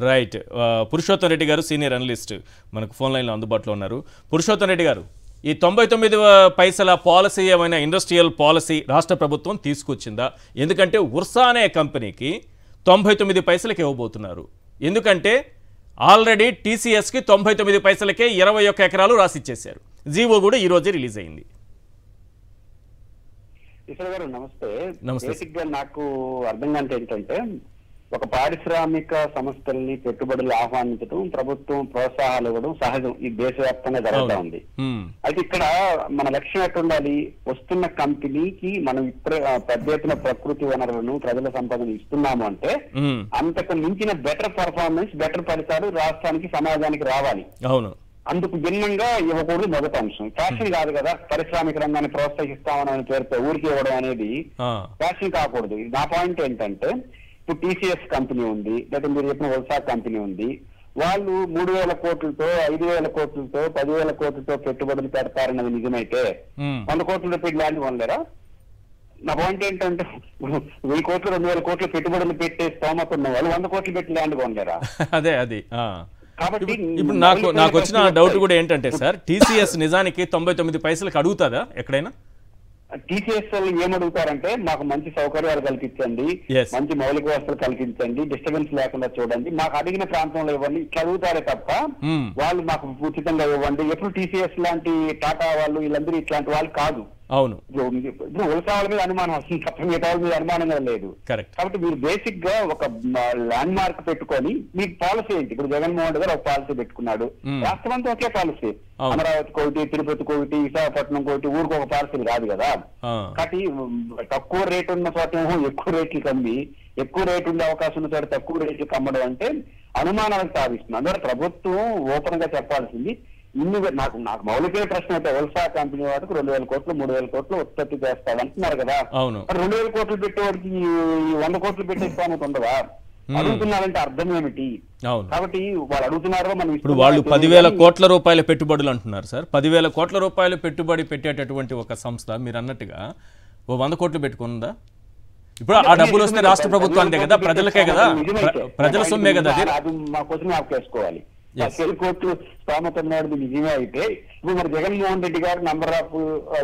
Right. Purushottam Reddy గారు senior analyst మనకు phone లైన్లో అందుబాటులో ఉన్నారు. పురుషోత్తం రెడ్డి గారు, ఈ 99 పైసల పాలసీ ఏమైనా ఇండస్ట్రియల్ పాలసీ రాష్ట్ర ప్రభుత్వం తీసుకొచ్చిందా? ఎందుకంటే ఉర్సా అనే కంపెనీకి 99 పైసలకి ఇవ్వబోతున్నారు. ఎందుకంటే ఆల్రెడీ టీసీఎస్కి 99 పైసలకే 21 ఎకరాలు రాసిచ్చేశారు. జీవో కూడా ఈ రోజే రిలీజ్ అయింది. ఈశ్వర్ గారు నమస్తే. నమస్తే. బేసిక్ గా నాకు అర్థం కాంటే ఏంటంటే, ఒక పారిశ్రామిక సంస్థల్ని పెట్టుబడులు ఆహ్వానించడం, ప్రభుత్వం ప్రోత్సాహాలు ఇవ్వడం సహజం, ఈ దేశవ్యాప్తంగా జరుగుతూ ఉంది. అయితే ఇక్కడ మన లక్ష్యం ఎట్లా ఉండాలి? వస్తున్న కంపెనీకి మనం పెద్ద ఎత్తున ప్రకృతి వనరులను, ప్రజల సంపదను ఇస్తున్నాము అంటే అంతకు మించిన బెటర్ పర్ఫార్మెన్స్, బెటర్ ఫలితాలు రాష్ట్రానికి, సమాజానికి రావాలి. అవును. అందుకు భిన్నంగా ఇవ్వకూడదు మొదటి అంశం. ఫ్యాషన్ కాదు కదా, పారిశ్రామిక రంగాన్ని ప్రోత్సహిస్తామని పేరుతో ఊరికి ఇవ్వడం అనేది ఫ్యాషన్ కాకూడదు. నా పాయింట్ ఏంటంటే, ఇప్పుడు టీసీఎస్ కంపెనీ ఉంది, లేదా మీరు చెప్పిన ఉల్సా కంపెనీ ఉంది. వాళ్ళు 3,000 కోట్లతో, 5,000 కోట్లతో, 10,000 కోట్లతో పెట్టుబడులు పెడతారన్నది నిజమైతే 100 కోట్ల రూపాయలు ల్యాండ్ కొనలేరా? నా పాయింట్ ఏంటంటే, 1,000 కోట్లు 2,000 కోట్లు పెట్టుబడులు పెట్టే స్తోమత ఉన్న వాళ్ళు 100 కోట్లు పెట్టి ల్యాండ్ కొనలేరా? అదే అది. కాబట్టి ఇప్పుడు నాకు వచ్చిన డౌట్ కూడా ఏంటంటే సార్, టీసీఎస్ నిజానికి 99 పైసలకు అడుగుతుందా ఎక్కడైనా? టీసీఎస్ వాళ్ళు ఏమడుగుతారంటే, మాకు మంచి సౌకర్యాలు కల్పించండి, మంచి మౌలిక వ్యవస్థలు కల్పించండి, డిస్టర్బెన్స్ లేకుండా చూడండి, మాకు అడిగిన ప్రాంతంలో ఇవ్వండి, ఇట్లా అడుగుతారే తప్ప వాళ్ళు మాకు ఉచితంగా ఇవ్వండి. ఎప్పుడు టీసీఎస్ లాంటి టాటా వాళ్ళు వీళ్ళందరూ ఇట్లాంటి వాళ్ళు కాదు. అవును. ఇప్పుడు ఉల్సాల మీద అనుమానం వస్తుంది తప్ప మిగతా వాళ్ళ మీద అనుమానంగా లేదు. కాబట్టి మీరు బేసిక్ గా ఒక ల్యాండ్ మార్క్ పెట్టుకొని మీ పాలసీ ఏంటి? ఇప్పుడు జగన్మోహన్ రెడ్డి గారు ఒక పాలసీ పెట్టుకున్నాడు, రాష్ట్రం అంతా ఒకే పాలసీ. అమరావతికి ఒకటి, తిరుపతికి ఒకటి, విశాఖపట్నంకి ఒకటి, ఊరికి ఒక పాలసీ కాదు కదా. కాబట్టి తక్కువ రేటు ఉన్న చోట ఎక్కువ రేట్లకి అమ్మి, ఎక్కువ రేటు ఉండే అవకాశం ఉన్న చోట తక్కువ రేట్లకి అమ్మడం అంటే అనుమానాలకు తావిస్తుంది. అందువల్ల ప్రభుత్వం ఓపెన్ గా చెప్పాల్సింది. నాకు మౌలికమైన ప్రశ్న అయితే, ఉల్సా కంపెనీ వాటికి 2,000 కోట్లు 3,000 కోట్లు ఉత్పత్తి చేస్తాడు అంటున్నారు కదా. 2,000 కోట్లు పెట్టేవాడికి 100 కోట్లు పెట్టేస్తానికి ఉండదా? అడుగుతున్నారంటే అర్థం ఏమిటి? కాబట్టి వాళ్ళు అడుగుతున్నారో మనం ఇప్పుడు వాళ్ళు 10,000 కోట్ల రూపాయల పెట్టుబడులు అంటున్నారు సార్. 10,000 కోట్ల రూపాయలు పెట్టుబడి పెట్టేటటువంటి ఒక సంస్థ మీరు అన్నట్టుగా 100 కోట్లు పెట్టుకుందా? ఇప్పుడు ఆ డబ్బులు వస్తే రాష్ట్ర ప్రభుత్వానికే కదా, ప్రజలకే కదా, ప్రజల సొమ్మే కదా. అది మా కోసం ఆపేసుకోవాలి. 10,000 కోట్లు స్తోమత ఉన్నాడు నిజమే అయితే, ఇప్పుడు మరి జగన్మోహన్ రెడ్డి గారు నంబర్ ఆఫ్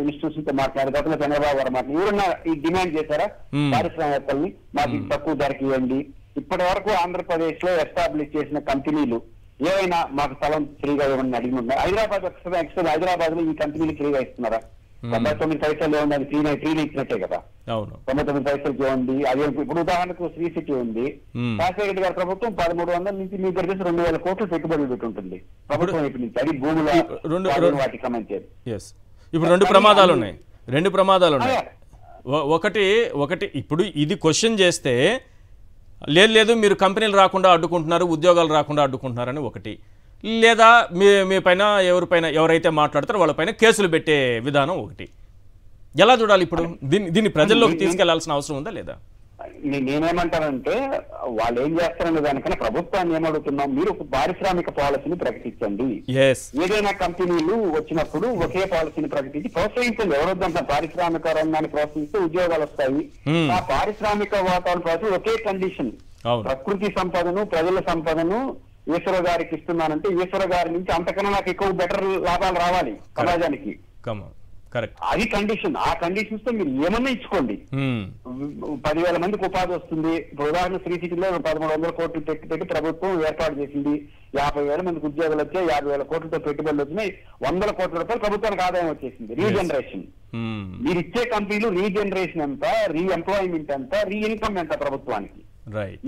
ఇన్స్టిట్యూషన్ తో మాట్లాడారు, గతంలో చంద్రబాబు గారు మాట్లాడారు. ఎవరన్నా ఈ డిమాండ్ చేశారా? పారిశ్రామికల్ని మాకు తక్కువ ధరకి ఇవ్వండి. ఇప్పటి వరకు ఆంధ్రప్రదేశ్ లో ఎస్టాబ్లిష్ చేసిన కంపెనీలు ఏవైనా మాకు స్థలం ఫ్రీగా ఇవ్వండి అడిగి ఉన్నారు? హైదరాబాద్ లో ఈ కంపెనీలు ఫ్రీగా ఇస్తున్నారా? 99 పైసలు ఏముంది, అది ఫ్రీగా ఇచ్చినట్టే కదా. 99 పైసలకి ఇవ్వండి. అదే ఇప్పుడు ఉదాహరణకు శ్రీ సిటీ ఉంది, రాజశేఖర రెడ్డి గారి ప్రభుత్వం 1,300 నుంచి మీకు దగ్గర 2,000 కోట్లు పెట్టుబడులు పెట్టుంటుంది ప్రభుత్వం వైపు నుంచి. అది భూముల వాటికి సంబంధించేది. ఇప్పుడు రెండు ప్రమాదాలు ఉన్నాయి. ఒకటి ఇప్పుడు ఇది క్వశ్చన్ చేస్తే, లేదు మీరు కంపెనీలు రాకుండా అడ్డుకుంటున్నారు, ఉద్యోగాలు రాకుండా అడ్డుకుంటున్నారని ఒకటి, లేదా మీ పైన ఎవరైతే మాట్లాడతారో వాళ్ళపైన కేసులు పెట్టే విధానం ఒకటి. ఎలా చూడాలి ఇప్పుడు దీన్ని ప్రజల్లోకి తీసుకెళ్లాల్సిన అవసరం ఉందా లేదా? నేనేమంటానంటే, వాళ్ళు ఏం చేస్తారనే దానికన్నా ప్రభుత్వాన్ని ఏమడుగుతున్నాం, మీరు ఒక పారిశ్రామిక పాలసీని ప్రకటించండి. ఏదైనా కంపెనీలు వచ్చినప్పుడు ఒకే పాలసీని ప్రకటించి ప్రోత్సహించండి. ఎవరొద్దంటారు? పారిశ్రామిక రంగాన్ని ప్రోత్సహిస్తే ఉద్యోగాలు వస్తాయి. ఆ పారిశ్రామిక వాతావరణం ఒకే కండిషన్, ప్రకృతి సంపదను, ప్రజల సంపదను ఈశ్వర గారికి ఇస్తున్నానంటే ఈశ్వర గారి నుంచి అంతకన్నా నాకు ఎక్కువ బెటర్ లాభాలు రావాలి సమాజానికి. అది కండిషన్. ఆ కండిషన్స్ తో మీరు ఏమన్నా ఇచ్చుకోండి. 10,000 మందికి ఉపాధి వస్తుంది. ఇప్పుడు ఉదాహరణ శ్రీ సిటీలో 1,300 కోట్లు పెట్టి ప్రభుత్వం ఏర్పాటు చేసింది. 50,000 మందికి ఉద్యోగాలు వచ్చాయి, 50,000 కోట్లతో పెట్టుబడులు వచ్చినాయి, 100 కోట్ల రూపాయలు ప్రభుత్వానికి ఆదాయం వచ్చేసింది. రీజనరేషన్. మీరు ఇచ్చే కంపెనీలు రీజనరేషన్ ఎంత, రీఎంప్లాయ్మెంట్ ఎంత, రీ ఇన్కమ్ ఎంత ప్రభుత్వానికి.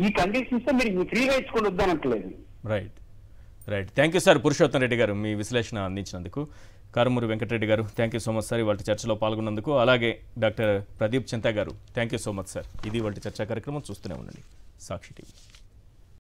ఈ కండిషన్స్ తో మీరు ఫ్రీగా ఇచ్చుకొని వద్దానట్లేదు. Right. Thank you sir Purushottam Reddy garu, మీ విశ్లేషణ అందించినందుకు. Karumuri Venkata Reddy garu, thank you so much sir ఇవాళ చర్చలో పాల్గొన్నందుకు. అలాగే doctor Pradeep Chinta garu, thank you so much sir. ఇది ఇవాళ చర్చా కార్యక్రమం. చూస్తూనే ఉండండి సాక్షి టీవీ.